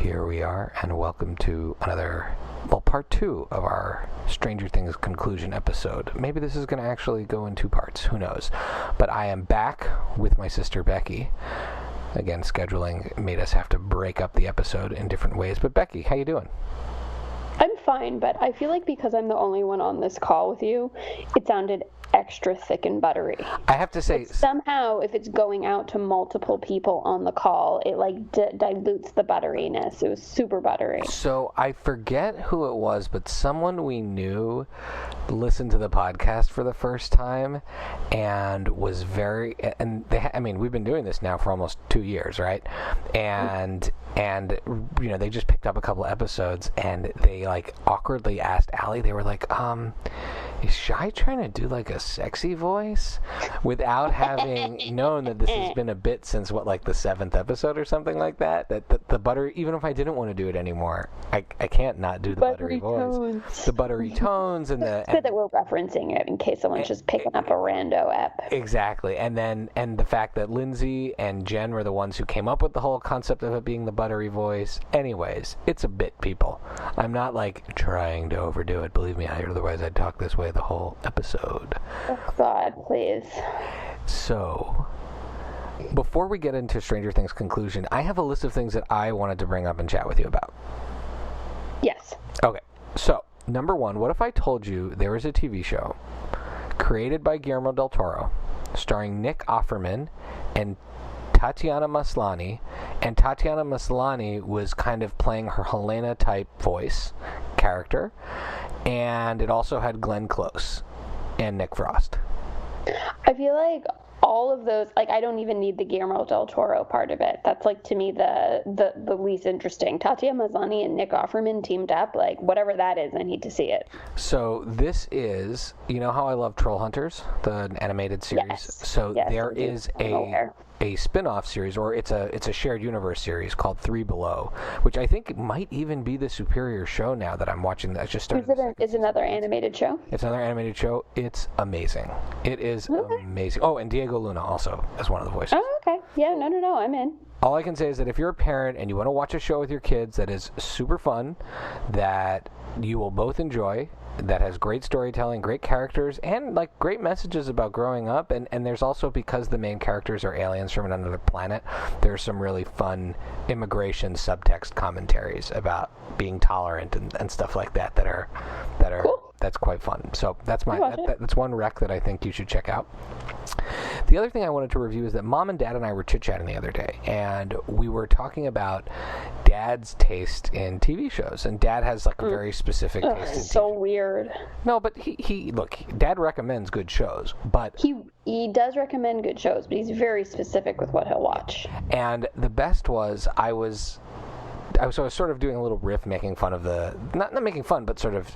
here we are, and welcome to another, part 2 of our Stranger Things conclusion episode. Maybe this is going to actually go in 2 parts, who knows. But I am back with my sister Becky. Again, scheduling made us have to break up the episode in different ways. But Becky, how you doing? I'm fine, but I feel like because I'm the only one on this call with you, it sounded extra thick and buttery. I have to say, but somehow if it's going out to multiple people on the call, it like dilutes the butteriness. It was super buttery. So I forget who it was, but someone we knew listened to the podcast for the first time and was very, and we've been doing this now for almost 2 years, right? And you know, they just picked up a couple episodes and they like awkwardly asked Allie, they were like, is Shai trying to do like a sexy voice without having known that this has been a bit since the 7th episode or something like that? That the buttery, even if I didn't want to do it anymore, I can't not do the buttery voice. Tones. The buttery tones and the... It's good that we're referencing it in case someone's just picking up a rando ep. Exactly. And the fact that Lindsay and Jen were the ones who came up with the whole concept of it being the buttery voice. Anyways, it's a bit, people. I'm not trying to overdo it. Believe me, otherwise I'd talk this way the whole episode. Oh God, please. So, before we get into Stranger Things conclusion, I have a list of things that I wanted to bring up and chat with you about. Yes. Okay, so, number 1, what if I told you there was a TV show created by Guillermo del Toro, starring Nick Offerman and Tatiana Maslany, and Tatiana Maslany was kind of playing her Helena-type voice character, and it also had Glenn Close and Nick Frost. I feel like all of those, I don't even need the Guillermo del Toro part of it. That's, to me, the least interesting. Tatiana Maslany and Nick Offerman teamed up, whatever that is, I need to see it. So this is, you know how I love Troll Hunters, the animated series? Yes. So yes, there is a spin-off series, or it's a shared universe series called Three Below, which I think might even be the superior show now that I'm watching. I just started. Is it another animated show? It's another animated show. It's amazing. It is amazing. Oh, and Diego Luna also as one of the voices. Oh, okay. Yeah, no, I'm in. All I can say is that if you're a parent and you want to watch a show with your kids that is super fun, that you will both enjoy, that has great storytelling, great characters, and great messages about growing up, and there's also, because the main characters are aliens from another planet, there's some really fun immigration subtext commentaries about being tolerant and stuff like that are cool. That's quite fun. So that's that's one rec that I think you should check out. The other thing I wanted to review is that Mom and Dad and I were chit-chatting the other day, and we were talking about Dad's taste in TV shows, and Dad has a very specific taste in TV. So weird. No, but he look, Dad recommends good shows, but he does recommend good shows, but he's very specific with what he'll watch. And the best was I was sort of doing a little riff, making fun of not making fun, but sort of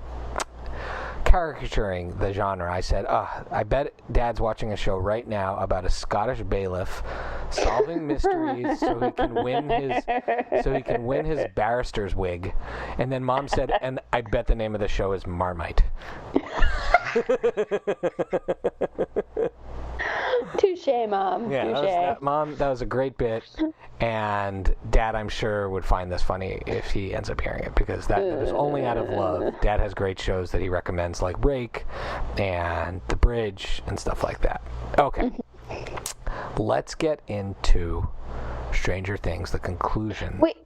caricaturing the genre. I said, I bet Dad's watching a show right now about a Scottish bailiff solving mysteries so he can win his barrister's wig. And then Mom said, and I bet the name of the show is Marmite. Touche, Mom. Yeah, Touche. Mom, that was a great bit. And Dad, I'm sure, would find this funny if he ends up hearing it, because that is only out of love. Dad has great shows that he recommends, like Rake and The Bridge and stuff like that. Okay. Let's get into Stranger Things, the conclusion. Wait.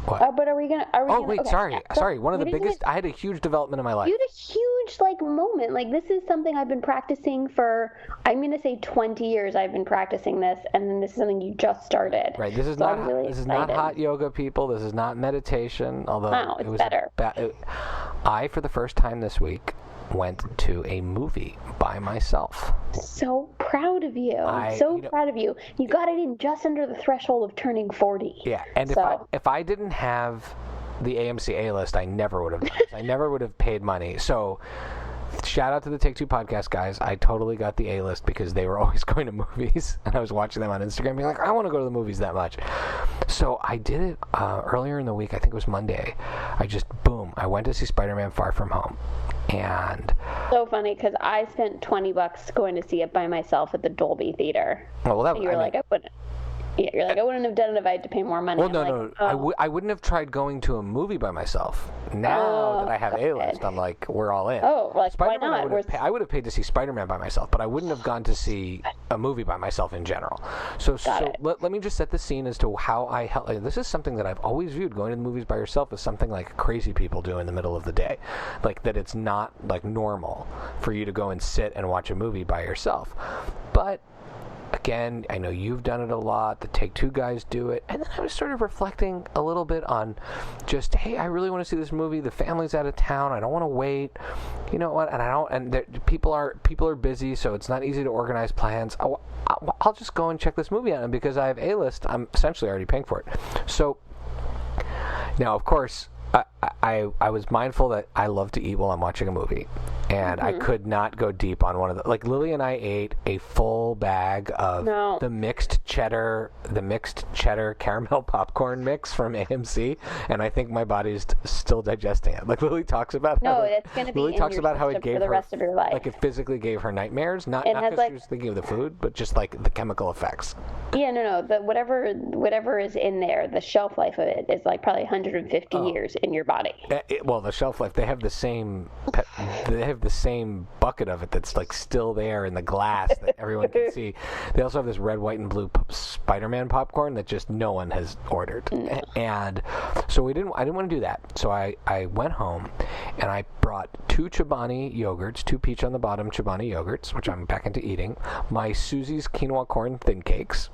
What? But are we gonna? Wait, okay. Sorry. One of the biggest. I had a huge development in my life. You had a huge moment. This is something I've been practicing for. I'm gonna say 20 years. I've been practicing this, and then this is something you just started. Right. This is not hot yoga, people. This is not meditation. Although it's it was better. I, for the first time this week, went to a movie by myself. So proud of you. I'm so proud of you. You got it in just under the threshold of turning 40. Yeah, and if I didn't have the AMC A-list, I never would have done this. I never would have paid money. So shout out to the Take Two podcast guys. I totally got the A-list because they were always going to movies, and I was watching them on Instagram being like, I want to go to the movies that much. So I did it earlier in the week. I think it was Monday. I went to see Spider-Man Far From Home. And so funny because I spent $20 going to see it by myself at the Dolby Theater. Oh, well, I wouldn't. Yeah, you're like, I wouldn't have done it if I had to pay more money. Well, I'm no, like, no, oh. I wouldn't have tried going to a movie by myself. Now that I have A-list, I'm like, we're all in. Oh, like, Spider-Man, why not? I would have paid to see Spider-Man by myself, but I wouldn't have gone to see a movie by myself in general. So let me just set the scene as to how I help. This is something that I've always viewed, going to the movies by yourself as something like crazy people do in the middle of the day. Like, that it's not, like, normal for you to go and sit and watch a movie by yourself. But again, I know you've done it a lot. The Take Two guys do it. And then I was sort of reflecting a little bit on just, hey, I really want to see this movie. The family's out of town. I don't want to wait. You know what? And people are busy, so it's not easy to organize plans. I'll just go and check this movie out. And because I have A-list, I'm essentially already paying for it. So now, of course, I was mindful that I love to eat while I'm watching a movie, and I could not go deep on one of the, like, Lily and I ate a full bag of the mixed cheddar caramel popcorn mix from AMC, and I think my body's still digesting it. Like, Lily talks about it's going to be Lily talks about how it gave for the her rest of your life. Like, it physically gave her nightmares, not because she was thinking of the food, but just like the chemical effects. Yeah, no, whatever is in there, the shelf life of it is like probably 150 years in your body. Well, the shelf life, they have the same bucket of it that's like still there in the glass that everyone can see. They also have this red, white, and blue Spider-Man popcorn that just no one has ordered. And so I didn't want to do that. So I went home and I brought 2 Chobani yogurts, 2 peach on the bottom Chobani yogurts, which I'm back into eating, my Susie's quinoa corn thin cakes,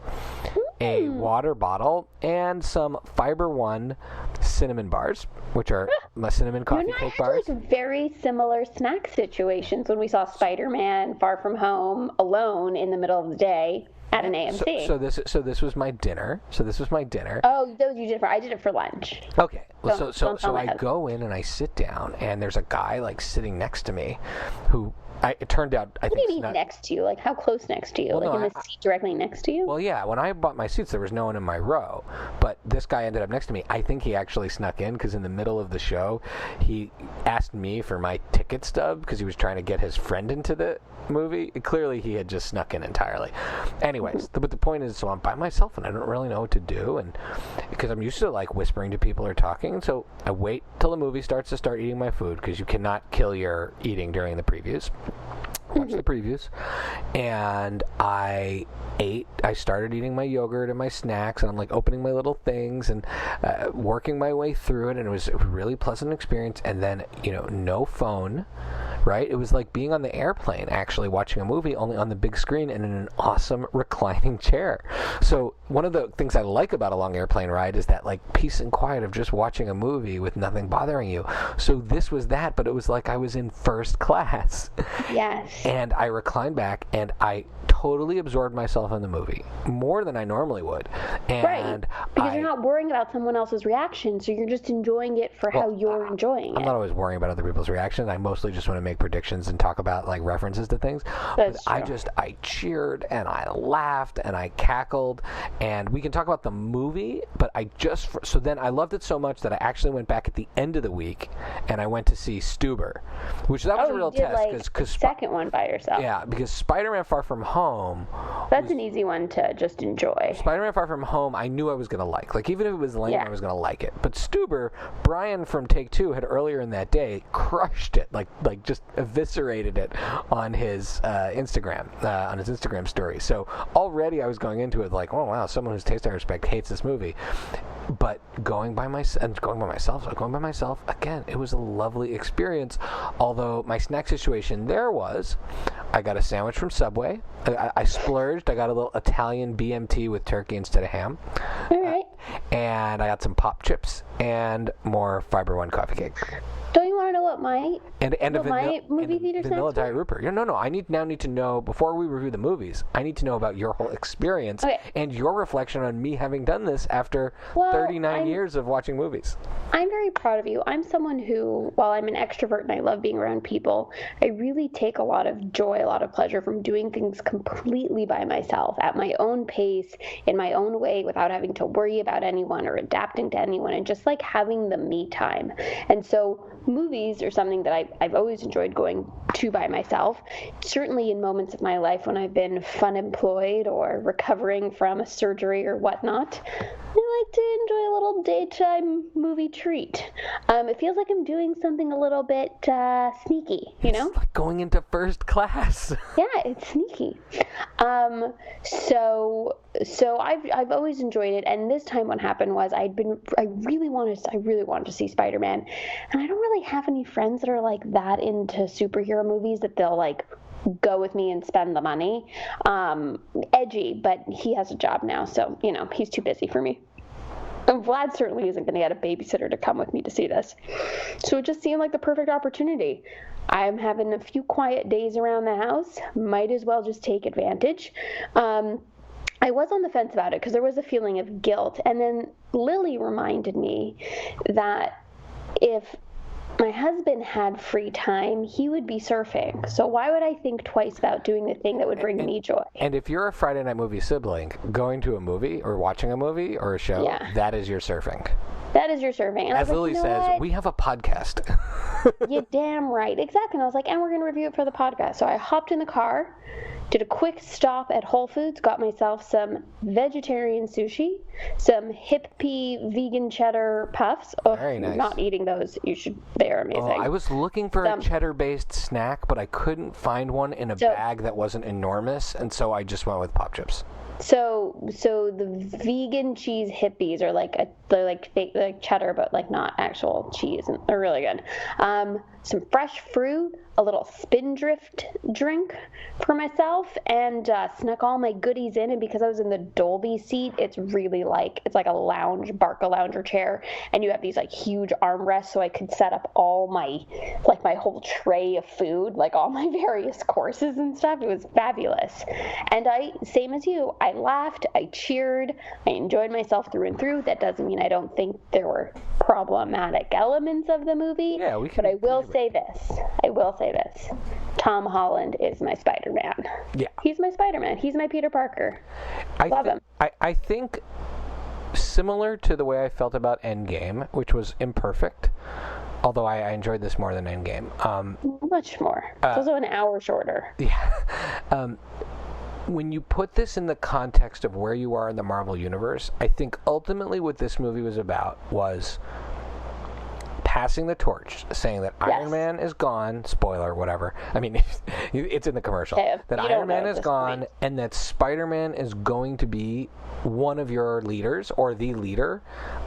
a water bottle, and some Fiber One cinnamon bars, which are my cinnamon coffee cake bars. Like very similar snack situations when we saw Spider-Man Far From Home alone in the middle of the day at an AMC. So this was my dinner. Oh, those you did I did it for lunch. Okay. So I go in and I sit down, and there's a guy like sitting next to me who it turned out, I think. What do you mean next to you? Like, how close next to you? Well, like, in the seat directly next to you? Well, yeah. When I bought my seats, there was no one in my row. But this guy ended up next to me. I think he actually snuck in, because in the middle of the show, he asked me for my ticket stub, because he was trying to get his friend into the movie. Clearly, he had just snuck in entirely. Anyways, but the point is, so I'm by myself, and I don't really know what to do, and because I'm used to, like, whispering to people or talking, and so I wait till the movie starts to start eating my food, because you cannot kill your eating during the previews. Watch the previews. And I started eating my yogurt and my snacks, and I'm like opening my little things and working my way through it, and it was a really pleasant experience. And then, no phone, right? It was like being on the airplane, actually watching a movie, only on the big screen and in an awesome reclining chair. So one of the things I like about a long airplane ride is that, like, peace and quiet of just watching a movie with nothing bothering you. So this was that, but it was like I was in first class. Yes. And I reclined back, and I totally absorbed myself in the movie, more than I normally would. And right, because you're not worrying about someone else's reaction, so you're just enjoying it for how you're enjoying it. I'm not always worrying about other people's reaction. I mostly just want to make predictions and talk about, like, references to things. That's true. I cheered, and I laughed, and I cackled, and we can talk about the movie, but so then I loved it so much that I actually went back at the end of the week, and I went to see Stuber, which that was a real test. Because second one by yourself. Yeah, because Spider-Man Far From Home. That's an easy one to just enjoy. Spider-Man Far From Home, I knew I was going to like. Like, even if it was lame, I was going to like it. But Stuber, Brian from Take Two had earlier in that day crushed it, like just eviscerated it on his Instagram story. So already I was going into it like, oh wow, someone whose taste I respect hates this movie. But going by myself again, it was a lovely experience. Although my snack situation there was, I got a sandwich from Subway. I splurged. I got a little Italian BMT with turkey instead of ham. All right. And I got some pop chips and more Fiber One coffee cake. Don't you want to know what my movie theater vanilla snacks Diet Rooper? No. I need to know, before we review the movies, I need to know about your whole experience and your reflection on me having done this after 39 years of watching movies. I'm very proud of you. I'm someone who, while I'm an extrovert and I love being around people, I really take a lot of joy, a lot of pleasure from doing things completely by myself, at my own pace, in my own way, without having to worry about anyone or adapting to anyone, and just like having the me time. And so movies are something that I've always enjoyed going to by myself. Certainly in moments of my life when I've been fun employed or recovering from a surgery or whatnot, I like to enjoy a little daytime movie treat. It feels like I'm doing something a little bit sneaky, you know? It's like going into first class. Yeah, it's sneaky. So I've always enjoyed it, and this time what happened was I really wanted to see Spider-Man, and I don't really have any friends that are like that into superhero movies that they'll like go with me and spend the money. Edgy, but he has a job now, so you know he's too busy for me. And Vlad certainly isn't going to get a babysitter to come with me to see this. So it just seemed like the perfect opportunity. I'm having a few quiet days around the house. Might as well just take advantage. I was on the fence about it because there was a feeling of guilt. And then Lily reminded me that if my husband had free time, he would be surfing. So why would I think twice about doing the thing that would bring me joy? And if you're a Friday night movie sibling, going to a movie or watching a movie or a show, that is your surfing. That is your surfing. And as Lily says, we have a podcast. You're damn right. Exactly. And I was like, and we're going to review it for the podcast. So I hopped in the car, did a quick stop at Whole Foods, got myself some vegetarian sushi, some hippie vegan cheddar puffs. Oh, very nice. Not eating those. You should. They are amazing. I was looking for a cheddar-based snack, but I couldn't find one in a bag that wasn't enormous, and so I just went with Pop Chips. So the vegan cheese hippies are they're like fake, like cheddar, but like not actual cheese, and they're really good. Some fresh fruit, a little Spindrift drink for myself, and snuck all my goodies in. And because I was in the Dolby seat, it's like a lounge, Barca lounger chair, and you have these like huge armrests, so I could set up all my whole tray of food, like all my various courses and stuff. It was fabulous. And same as you, I laughed, I cheered, I enjoyed myself through and through. That doesn't mean I don't think there were problematic elements of the movie. Yeah, but I will say this. Tom Holland is my Spider-Man. Yeah. He's my Spider-Man. He's my Peter Parker. Love him. I think similar to the way I felt about Endgame, which was imperfect, although I enjoyed this more than Endgame. Much more. It's also an hour shorter. Yeah. When you put this in the context of where you are in the Marvel Universe, I think ultimately what this movie was about was passing the torch, saying that Iron Man is gone, spoiler, whatever. I mean, it's in the commercial. Okay, that Iron Man is gone, and that Spider-Man is going to be one of your leaders, or the leader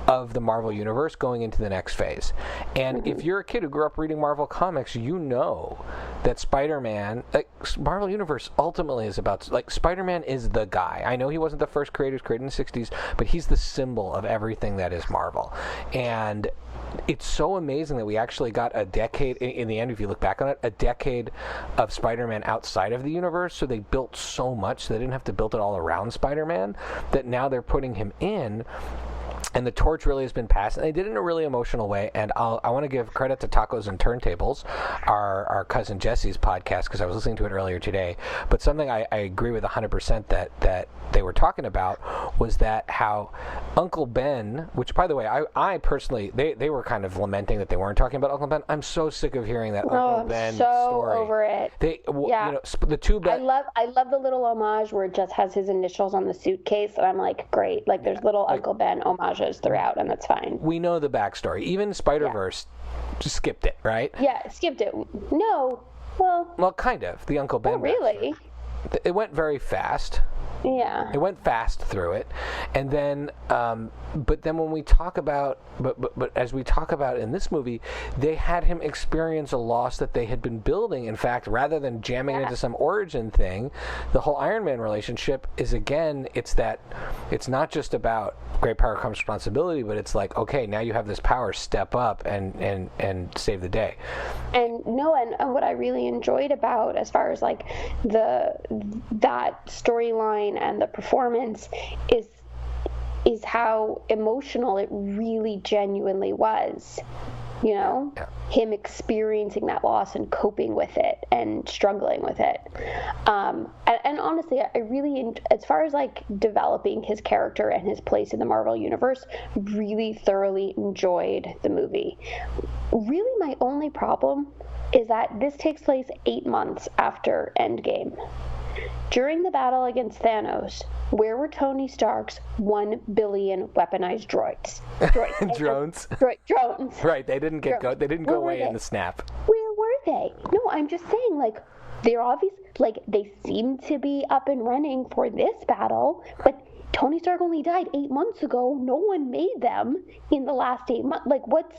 of the Marvel Universe going into the next phase. And if you're a kid who grew up reading Marvel comics, you know that Spider-Man, Marvel Universe ultimately is about, Spider-Man is the guy. I know he wasn't the first creator, created in the 60s, but he's the symbol of everything that is Marvel. And it's so amazing that we actually got a decade, in the end, if you look back on it, a decade of Spider-Man outside of the universe. So they built so much, so they didn't have to build it all around Spider-Man, that now they're putting him in. And the torch really has been passed, and they did it in a really emotional way. And I want to give credit to Tacos and Turntables, our cousin Jesse's podcast, because I was listening to it earlier today. But something I agree with 100% that they were talking about was that how Uncle Ben, which by the way, I personally, they were kind of lamenting that they weren't talking about Uncle Ben. I'm so sick of hearing that Uncle Ben story. I'm so over it. You know, the two. I love the little homage where it just has his initials on the suitcase, and I'm like, great. Like there's little Uncle Ben homages throughout, and that's fine. We know the backstory. Even Spider-Verse just skipped it, right? Yeah, skipped it. No, well, kind of. The Uncle Ben. Oh, really? It went very fast. Yeah. It went fast through it, and then, but then when we talk about, but as we talk about in this movie, they had him experience a loss that they had been building. In fact, rather than jamming it into some origin thing, the whole Iron Man relationship is, again, it's not just about great power comes responsibility, but it's like, okay, now you have this power, step up and save the day. And what I really enjoyed about, as far as like that storyline and the performance, is how emotional it really genuinely was. you know, him experiencing that loss and coping with it and struggling with it. And honestly, I really, as far as like developing his character and his place in the Marvel Universe, really thoroughly enjoyed the movie. Really, my only problem is that this takes place 8 months after Endgame. During the battle against Thanos, where were Tony Stark's 1 billion weaponized droids? Drones. Drones. Right, they didn't go away in the snap. Where were they? No, I'm just saying, like, they're obvious, like, they seem to be up and running for this battle, but Tony Stark only died 8 months ago. No one made them in the last 8 months. Like, what's,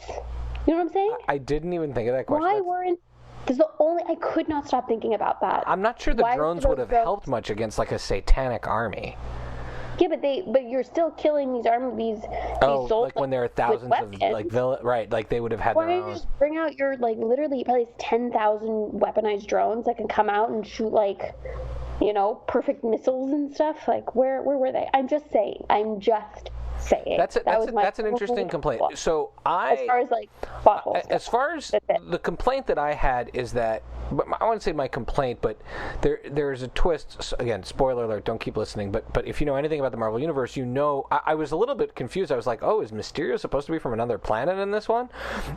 you know what I'm saying? I didn't even think of that question. Why weren't, this is the only, I could not stop thinking about that. I'm not sure the drones would have helped much against, like, a satanic army. Yeah, but you're still killing these soldiers. Like when there are thousands of, like, right, like they would have had their own. Why don't you just bring out your, like, literally probably 10,000 weaponized drones that can come out and shoot, like, you know, perfect missiles and stuff? Like, where were they? I'm just saying. That's an interesting complaint. So as far as like as far as the complaint that I had is that, but I wouldn't say my complaint, but there's a twist. Again, spoiler alert, don't keep listening. But if you know anything about the Marvel Universe, you know I was a little bit confused. I was like, oh, is Mysterio supposed to be from another planet in this one?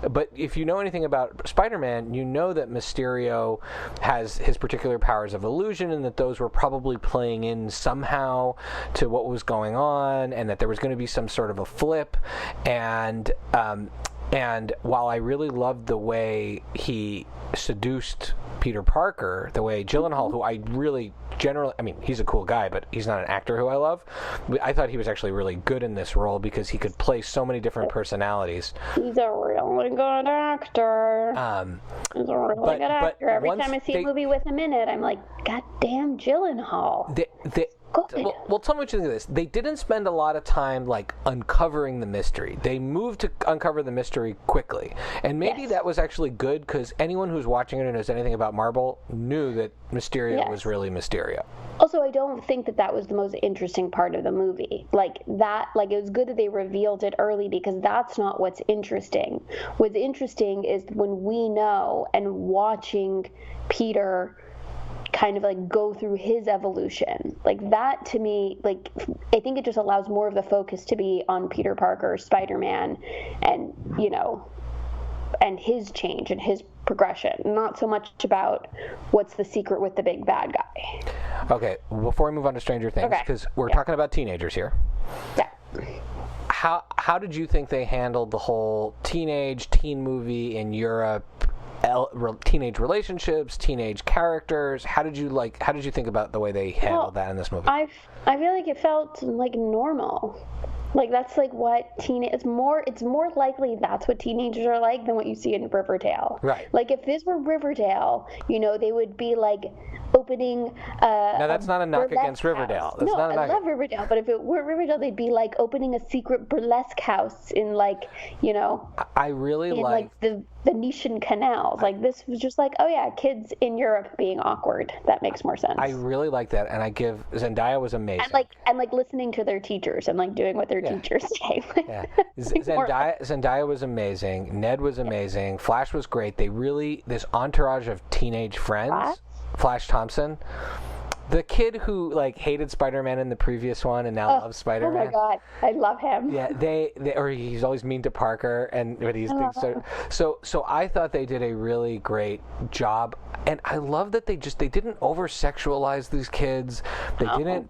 But if you know anything about Spider-Man, you know that Mysterio has his particular powers of illusion, and that those were probably playing in somehow to what was going on, and that there was going to be some sort of a flip, and while I really loved the way he seduced Peter Parker, the way Gyllenhaal, who I really generally, I mean, he's a cool guy, but he's not an actor who I love. I thought he was actually really good in this role because he could play so many different personalities. He's a really good actor. He's a really good actor. Every time I see a movie with him in it, I'm like, God damn Gyllenhaal. Well, tell me what you think of this. They didn't spend a lot of time, like, uncovering the mystery. They moved to uncover the mystery quickly. And maybe that was actually good, because anyone who's watching it and knows anything about Marvel knew that Mysterio was really Mysterio. Also, I don't think that was the most interesting part of the movie. Like, it was good that they revealed it early, because that's not what's interesting. What's interesting is when we know, and watching Peter kind of like go through his evolution. Like, that to me, like, I think it just allows more of the focus to be on Peter Parker, Spider-Man, and, you know, and his change and his progression, not so much about what's the secret with the big bad guy. Okay, before we move on to Stranger Things, because we're talking about teenagers here. Yeah. How did you think they handled the whole teen movie in Europe? Teenage relationships, teenage characters. How did you think about the way they handled that in this movie? I feel like it felt like normal. Like, that's like what it's more likely that's what teenagers are like than what you see in Riverdale. Right. Like, if this were Riverdale, you know, they would be like opening now that's not a knock against Riverdale. That's not a knock. I love Riverdale, but if it were Riverdale, they'd be like opening a secret burlesque house in, like, you know, I really like the Venetian canals. Like, this was just like, oh yeah, kids in Europe being awkward. That makes more sense. I really like that, and I give Zendaya was amazing. And like listening to their teachers and like doing what their teachers say. Zendaya was amazing. Ned was amazing. Flash was great. This entourage of teenage friends. Flash Thompson, the kid who like hated Spider-Man in the previous one and now loves Spider-Man. Oh my God, I love him. Yeah, or he's always mean to Parker, but he's so I thought they did a really great job, and I love that they didn't over sexualize these kids.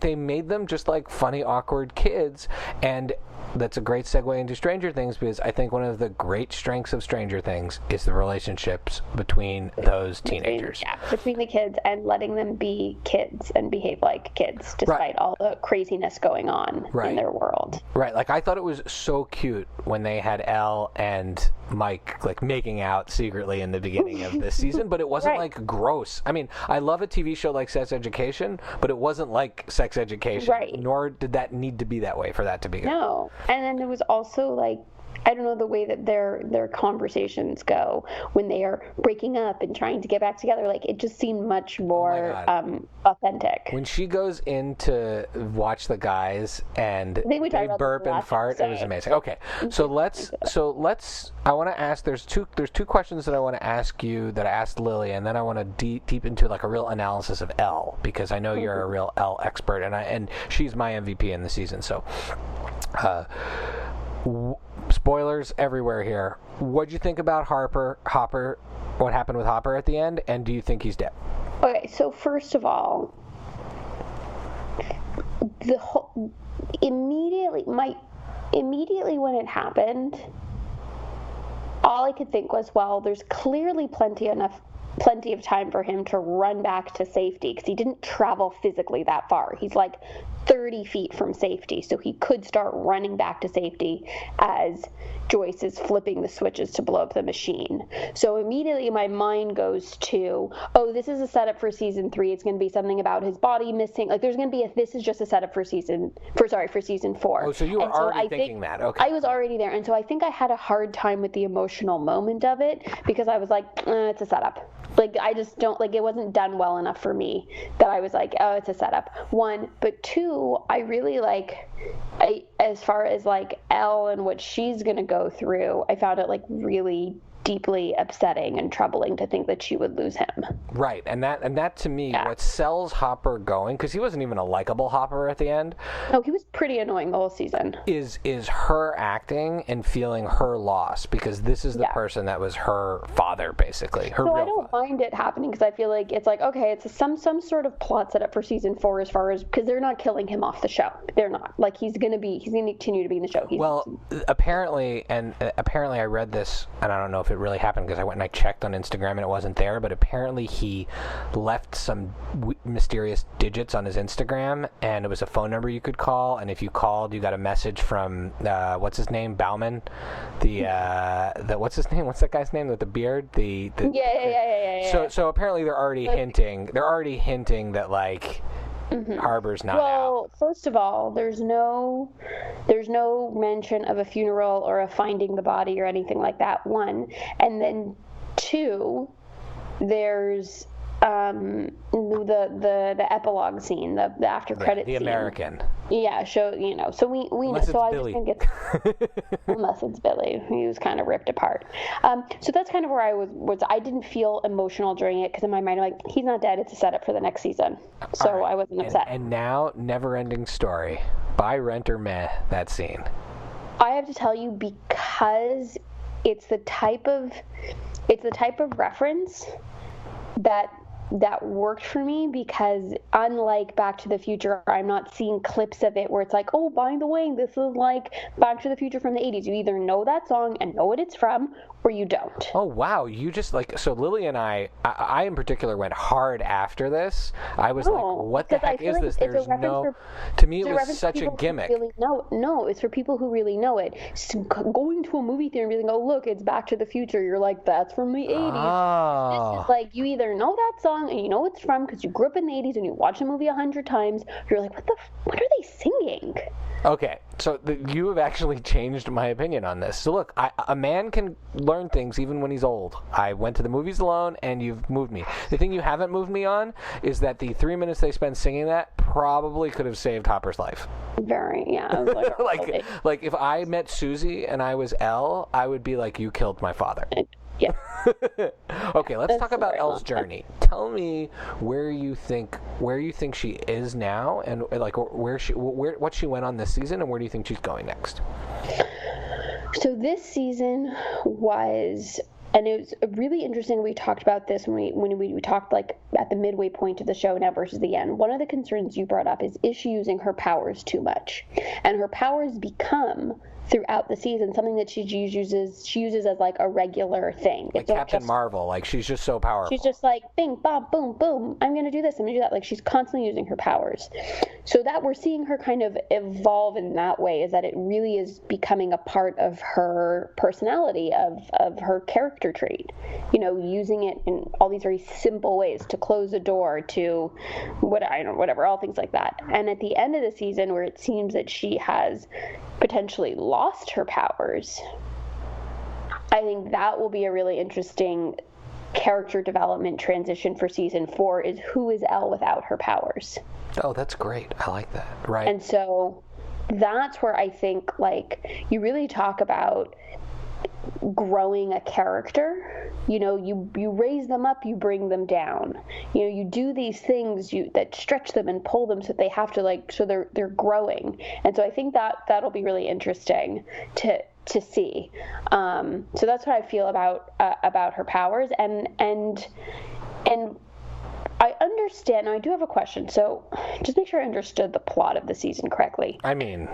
They made them just like funny, awkward kids, and that's a great segue into Stranger Things, because I think one of the great strengths of Stranger Things is the relationships between those teenagers. Between the kids, and letting them be kids and behave like kids despite all the craziness going on in their world. Right. Like, I thought it was so cute when they had Elle and Mike like making out secretly in the beginning of this season, but it wasn't like gross. I mean, I love a TV show like Sex Education, but it wasn't like Sex Education. Nor did that need to be that way for that to be good. No. And then there was also like I don't know, the way that their conversations go when they are breaking up and trying to get back together. Like, it just seemed much more authentic. When she goes in to watch the guys and they burp and fart, it was amazing. Okay, so let's. I want to ask. There's two questions that I want to ask you that I asked Lily, and then I want to deep into like a real analysis of Elle, because I know you're a real Elle expert, and she's my MVP in the season. So, spoilers everywhere here. What'd you think about Hopper? What happened with Hopper at the end, and do you think he's dead? Okay, so first of all, immediately when it happened, all I could think was, well, there's clearly plenty of time for him to run back to safety, because he didn't travel physically that far. He's like 30 feet from safety, so he could start running back to safety as Joyce is flipping the switches to blow up the machine. So immediately my mind goes to, oh, this is a setup for season 3. It's going to be something about his body missing. Like, there's going to be this is just a setup for season 4. Oh, so you were already thinking that. Okay. I was already there, and so I think I had a hard time with the emotional moment of it, because I was like, it's a setup. Like, I just don't, like, it wasn't done well enough for me that I was like, oh, it's a setup. 1, but 2, I really as far as like Elle and what she's going to go through, I found it like really deeply upsetting and troubling to think that she would lose him. Right, and that to me, what sells Hopper going, because he wasn't even a likable Hopper at the end. No, he was pretty annoying the whole season. Is her acting and feeling her loss, because this is the person that was her father, basically. So I don't mind it happening, because I feel like it's like, okay, it's some sort of plot setup for season 4, as far as, because they're not killing him off the show. They're not. Like, he's gonna continue to be in the show. Apparently I read this, and I don't know if it really happened, because I went and I checked on Instagram and it wasn't there, but apparently he left some mysterious digits on his Instagram, and it was a phone number you could call, and if you called, you got a message from what's his name, Bauman, what's his name, what's that guy's name with the beard, yeah. So apparently they're already hinting that like Harper's not out. Well, first of all, there's no mention of a funeral or a finding the body or anything like that, 1. And then 2, there's the epilogue scene, the after credit scene. The American. Yeah, so we know. So I just think it's unless it's Billy, he was kind of ripped apart. So that's kind of where I was. I didn't feel emotional during it, because in my mind, I'm like, he's not dead. It's a setup for the next season. So right. I wasn't upset. And now, Never Ending Story. Buy, rent, or meh, that scene. I have to tell you, because it's the type of reference that worked for me, because unlike Back to the Future, I'm not seeing clips of it where it's like, oh, by the way, this is like Back to the Future from the 80s. You either know that song and know what it's from, or you don't. Oh, wow. You just like, so Lily and I in particular went hard after this. I was like, what the heck is this? There's no, to me it was such a gimmick. Really no, it's for people who really know it. So going to a movie theater and being like, oh, look, it's Back to the Future. You're like, that's from the 80s. Oh. This is like, you either know that song and you know it's from because you grew up in the 80s and you watched the movie 100 times. You're like, what are they singing? Okay, so you have actually changed my opinion on this. So look, a man can learn things even when he's old. I went to the movies alone, and you've moved me. The thing you haven't moved me on is that the 3 minutes they spent singing that probably could have saved Hopper's life. Very, yeah. I was like, like if I met Susie and I was Elle, I would be like, you killed my father. Yeah. Okay, let's talk about Elle's journey. Tell me where you think she is now, and like what she went on this season, and where do you think she's going next? So this season was, and it was really interesting. We talked about this when we talked like at the midway point of the show now versus the end. One of the concerns you brought up is she using her powers too much, and her powers become, throughout the season, something that she uses as like a regular thing. Like Captain Marvel, like she's just so powerful. She's just like bing, bop, boom, boom. I'm gonna do this. I'm gonna do that. Like she's constantly using her powers. So that we're seeing her kind of evolve in that way is that it really is becoming a part of her personality, of her character trait. You know, using it in all these very simple ways to close a door, to whatever, all things like that. And at the end of the season, where it seems that she has potentially lost her powers, I think that will be a really interesting character development transition for season 4, is who is Elle without her powers. Oh, that's great. I like that. Right. And so that's where I think, like, you really talk about growing a character. You know, you raise them up, you bring them down. You know, you do these things that stretch them and pull them so they have to, like, so they're growing. And so I think that'll be really interesting to see. So that's what I feel about her powers, and I understand. Now, I do have a question. So just make sure I understood the plot of the season correctly. I mean,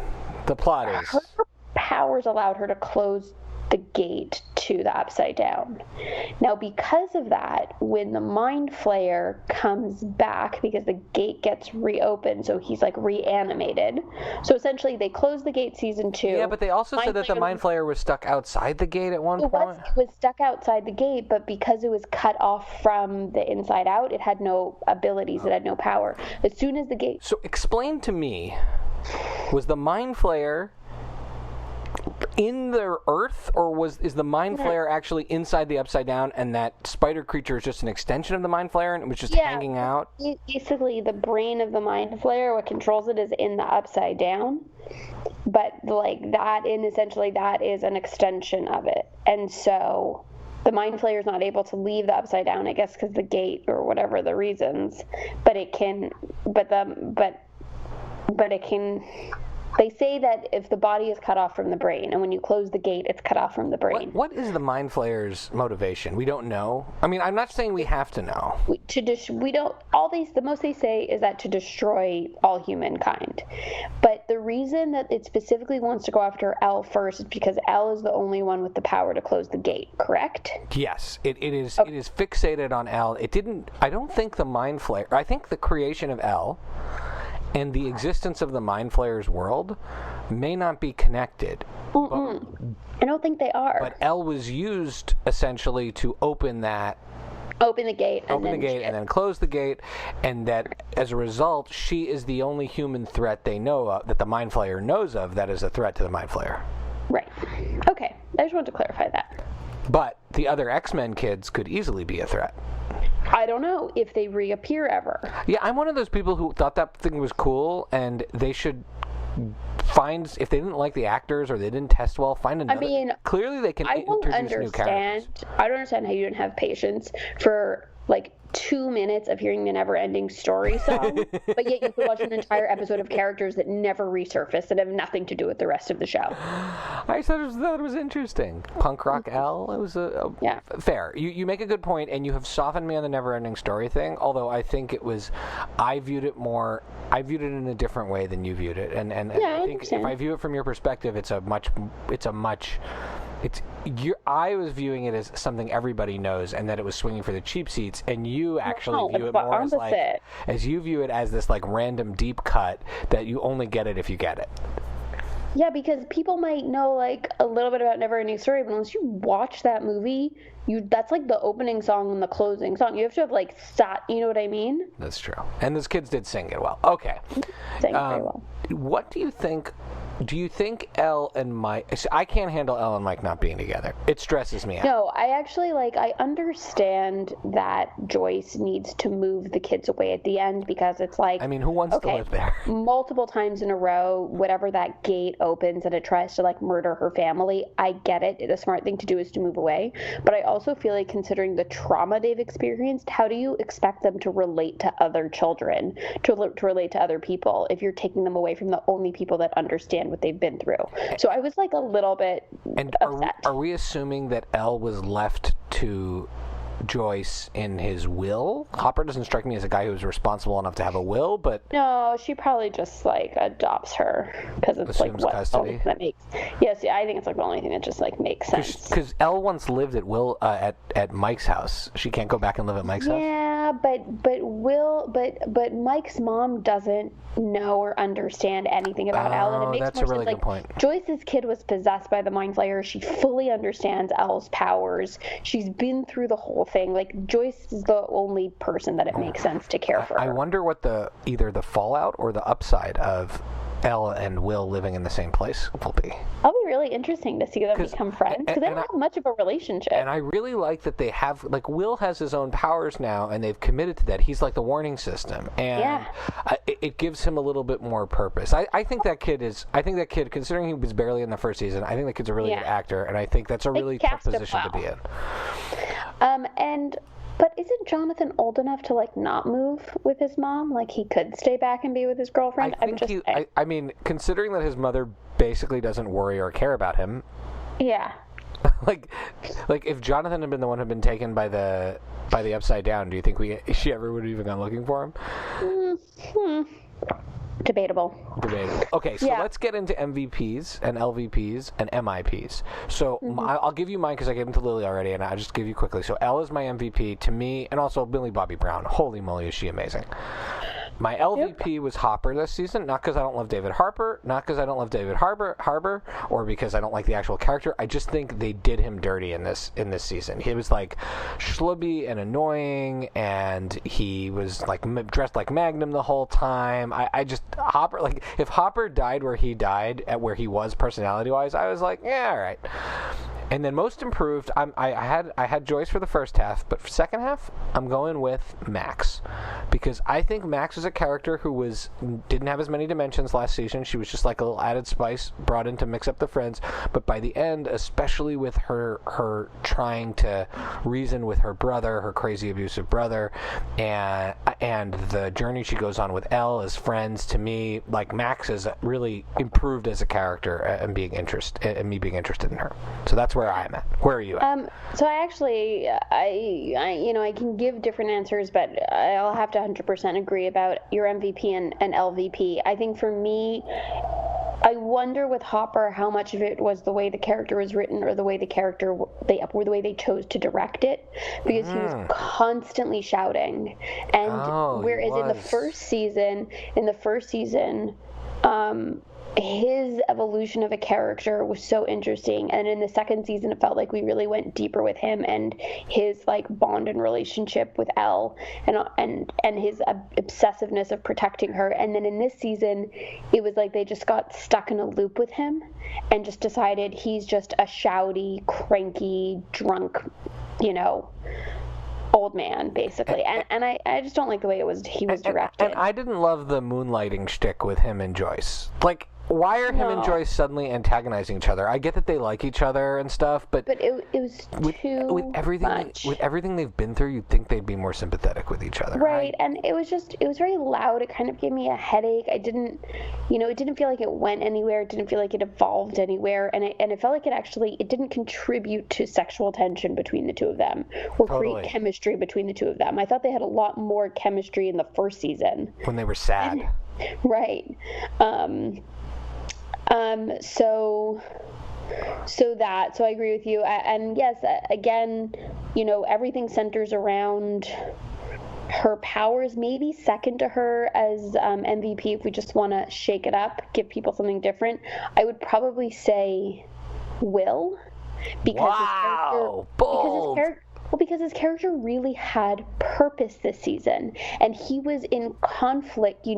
the plot is her powers allowed her to close the gate to the Upside Down. Now, because of that, when the Mind Flayer comes back, because the gate gets reopened, so he's like reanimated. So essentially, they closed the gate season 2. Yeah, but they also said that the Mind Flayer was stuck outside the gate at one point. It was stuck outside the gate, but because it was cut off from the inside out, it had no abilities, it had no power. As soon as the gate... So explain to me, was the Mind Flayer in the earth, or is the Mind Flayer actually inside the Upside Down, and that spider creature is just an extension of the Mind Flayer, and it was just hanging out? Basically, the brain of the Mind Flayer, what controls it, is in the Upside Down. But like that, essentially that is an extension of it, and so the Mind Flayer is not able to leave the Upside Down, I guess, because the gate or whatever the reasons. But it can. But it can. They say that if the body is cut off from the brain, and when you close the gate, it's cut off from the brain. What is the Mind Flayer's motivation? We don't know. I mean, I'm not saying we have to know. We don't. The most they say is that to destroy all humankind. But the reason that it specifically wants to go after Elle first is because Elle is the only one with the power to close the gate. Correct? Yes, it is. Okay. It is fixated on Elle. It didn't. I don't think the Mind Flayer. I think the creation of Elle and the existence of the Mind Flayer's world may not be connected. I don't think they are. But Elle was used essentially to open the gate, and then close the gate, and that as a result, she is the only human threat they know of, that the Mind Flayer knows of, that is a threat to the Mind Flayer. Right. Okay. I just wanted to clarify that. But the other X-Men kids could easily be a threat. I don't know if they reappear ever. Yeah, I'm one of those people who thought that thing was cool, and they should find, if they didn't like the actors or they didn't test well, find another. I mean, clearly they can introduce new characters. I don't understand how you didn't have patience for like 2 minutes of hearing the Never-Ending Story song, but yet you could watch an entire episode of characters that never resurface, that have nothing to do with the rest of the show. I thought it was interesting. Punk rock Elle, it was fair. You make a good point, and you have softened me on the Never-Ending Story thing, although I think I viewed it in a different way than you viewed it, and I think if I view it from your perspective, I was viewing it as something everybody knows, and that it was swinging for the cheap seats, and you actually view it more as as you view it as this like random deep cut that you only get it if you get it. Yeah, because people might know like a little bit about Never-Ending Story, but unless you watch that movie, that's like the opening song and the closing song. You have to have like you know what I mean? That's true. And those kids did sing it well. Okay. Sang it very well. What do you think? Do you think Elle and Mike... I can't handle Elle and Mike not being together. It stresses me out. No, I actually, I understand that Joyce needs to move the kids away at the end, because it's like... I mean, who wants to live there? Multiple times in a row, whatever that gate opens and it tries to, murder her family, I get it. The smart thing to do is to move away. But I also feel like, considering the trauma they've experienced, how do you expect them to relate to other children, to relate to other people, if you're taking them away from the only people that understand what they've been through? So I was a little bit upset. Are we assuming that Elle was left to Joyce in his will? Hopper doesn't strike me as a guy who's responsible enough to have a will, but... No, she probably just, adopts her, because it's, assumes custody. That makes... Yes, I think it's, the only thing that just, makes sense. Because Elle once lived at Mike's house. She can't go back and live at Mike's house? Yeah, but Mike's mom doesn't know or understand anything about Elle, and it makes that's more a really sense. Good point. Joyce's kid was possessed by the Mind Flayer. She fully understands Elle's powers. She's been through the whole thing. Joyce is the only person that it makes sense to care for her. I wonder what either the fallout or the upside of Elle and Will living in the same place will be. That'll be really interesting to see them become friends, because they don't have much of a relationship. And I really like that they have, like, Will has his own powers now, and they've committed to that. He's like the warning system, and it gives him a little bit more purpose. I think that kid, considering he was barely in the first season, I think that kid's a really good actor, and I think that's a really tough position to be in. But isn't Jonathan old enough to, like, not move with his mom? Like, he could stay back and be with his girlfriend? I mean, considering that his mother basically doesn't worry or care about him. Yeah. like if Jonathan had been the one who had been taken by the Upside Down, do you think she ever would have even gone looking for him? Debatable. Okay, so let's get into MVPs and LVPs and MIPs. So I'll give you mine because I gave them to Lily already, and I'll just give you quickly. So Elle is my MVP to me, and also Millie Bobby Brown. Holy moly, is she amazing. My LVP was Hopper this season, not because I don't love David Harbour, or because I don't like the actual character. I just think they did him dirty in this season. He was like schlubby and annoying, and he was like dressed like Magnum the whole time. I just Hopper, like, if Hopper died where he died, at where he was personality wise, I was like, yeah, all right. And then most improved, I had Joyce for the first half, but for second half, I'm going with Max, because I think Max is a character who didn't have as many dimensions last season. She was just like a little added spice brought in to mix up the friends. But by the end, especially with her trying to reason with her brother, her crazy abusive brother, and the journey she goes on with Elle as friends, to me, like, Max is really improved as a character and me being interested in her. So that's where I'm at. Where are you at? So I actually, I can give different answers, but I'll have to 100% agree about your MVP and LVP. I think for me, I wonder with Hopper how much of it was the way the character was written or the way the way they chose to direct it, because he was constantly shouting, and whereas in the first season, his evolution of a character was so interesting, and in the second season it felt like we really went deeper with him and his, like, bond and relationship with Elle, and his obsessiveness of protecting her. And then in this season it was like they just got stuck in a loop with him and just decided he's just a shouty, cranky, drunk, old man, basically. And I just don't like the way he was directed. And I didn't love the moonlighting shtick with him and Joyce. Like, why are him and Joyce suddenly antagonizing each other? I get that they like each other and stuff, but it was too much. With everything they've been through, you'd think they'd be more sympathetic with each other. Right, and it was very loud. It kind of gave me a headache. It didn't feel like it went anywhere. It didn't feel like it evolved anywhere, and it felt like it didn't contribute to sexual tension between the two of them or create chemistry between the two of them. I thought they had a lot more chemistry in the first season when they were sad. Right. So I agree with you. And yes, again, everything centers around her powers, maybe second to her as MVP if we just want to shake it up, give people something different. I would probably say Will, because because his character really had purpose this season, and he was in conflict. He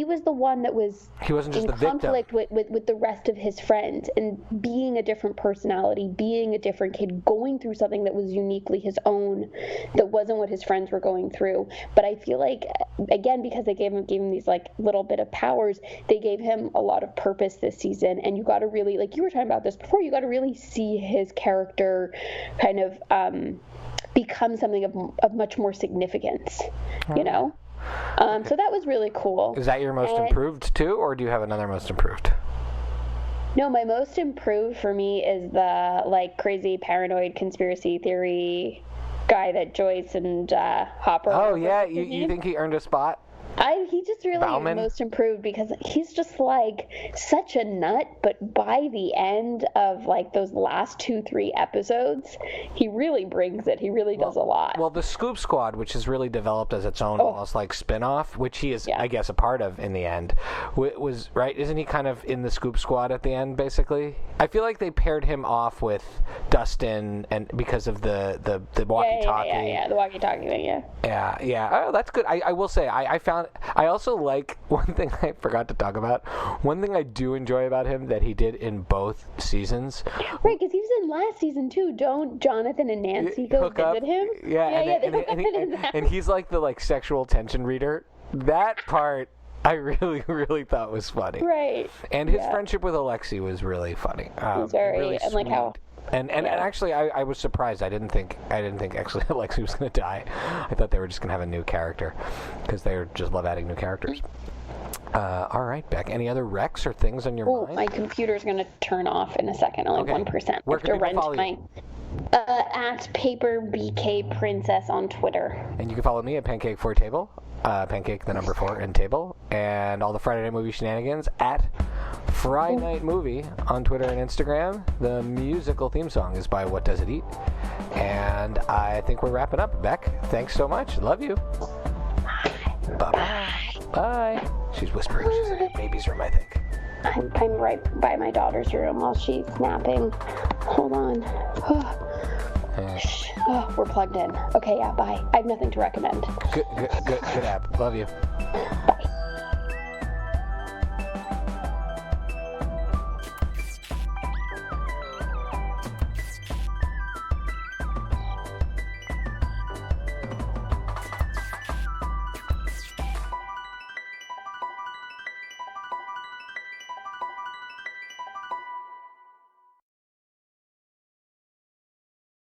was the one that was in conflict with the rest of his friends, and being a different personality, being a different kid, going through something that was uniquely his own, that wasn't what his friends were going through. But I feel like, again, because they gave him these, like, little bit of powers, they gave him a lot of purpose this season, and you got to really, like you were talking about this before, you got to really see his character kind of become something of much more significance, So that was really cool. Is that your most improved too, or do you have another most improved? No, my most improved for me is the, like, crazy paranoid conspiracy theory guy that Joyce and Hopper. Oh yeah, you think he earned a spot? He just really Bauman? Most improved, because he's just, like, such a nut, but by the end of, like, those last 2-3 episodes, he really brings it. He really does a lot. Well, the Scoop Squad, which is really developed as its own almost like spin-off, which he is, I guess, a part of in the end, was, right? Isn't he kind of in the Scoop Squad at the end, basically? I feel like they paired him off with Dustin, and because of the walkie-talkie. Yeah, the walkie-talkie thing, Yeah. Oh, that's good. I will say, I found I also like one thing I forgot to talk about. One thing I do enjoy about him that he did in both seasons. Right, because he was in last season too. Don't Jonathan and Nancy go Hook up. visit him? Yeah, they hook up in his house. and he's like the sexual tension reader. That part I really, really thought was funny. Right. And his friendship with Alexi was really funny. It was very really and like sweet. how. And actually, I was surprised. I didn't think actually Alexi was going to die. I thought they were just going to have a new character because they just love adding new characters. All right, Beck. Any other recs or things on your mind? My computer's going to turn off in a second. Only 1%. Where I have to can people follow you? At PaperBKPrincess on Twitter. And you can follow me at Pancake4Table, Pancake the number 4 and table, and all the Friday Night Movie shenanigans at Friday Night Movie on Twitter and Instagram. The musical theme song is by What Does It Eat? And I think we're wrapping up. Beck, thanks so much. Love you. Bye-bye. Bye. She's whispering. She's in the baby's room, I think. I'm right by my daughter's room while she's napping. Hold on. We're plugged in. Okay, yeah, bye. I have nothing to recommend. Good app. Love you. Bye.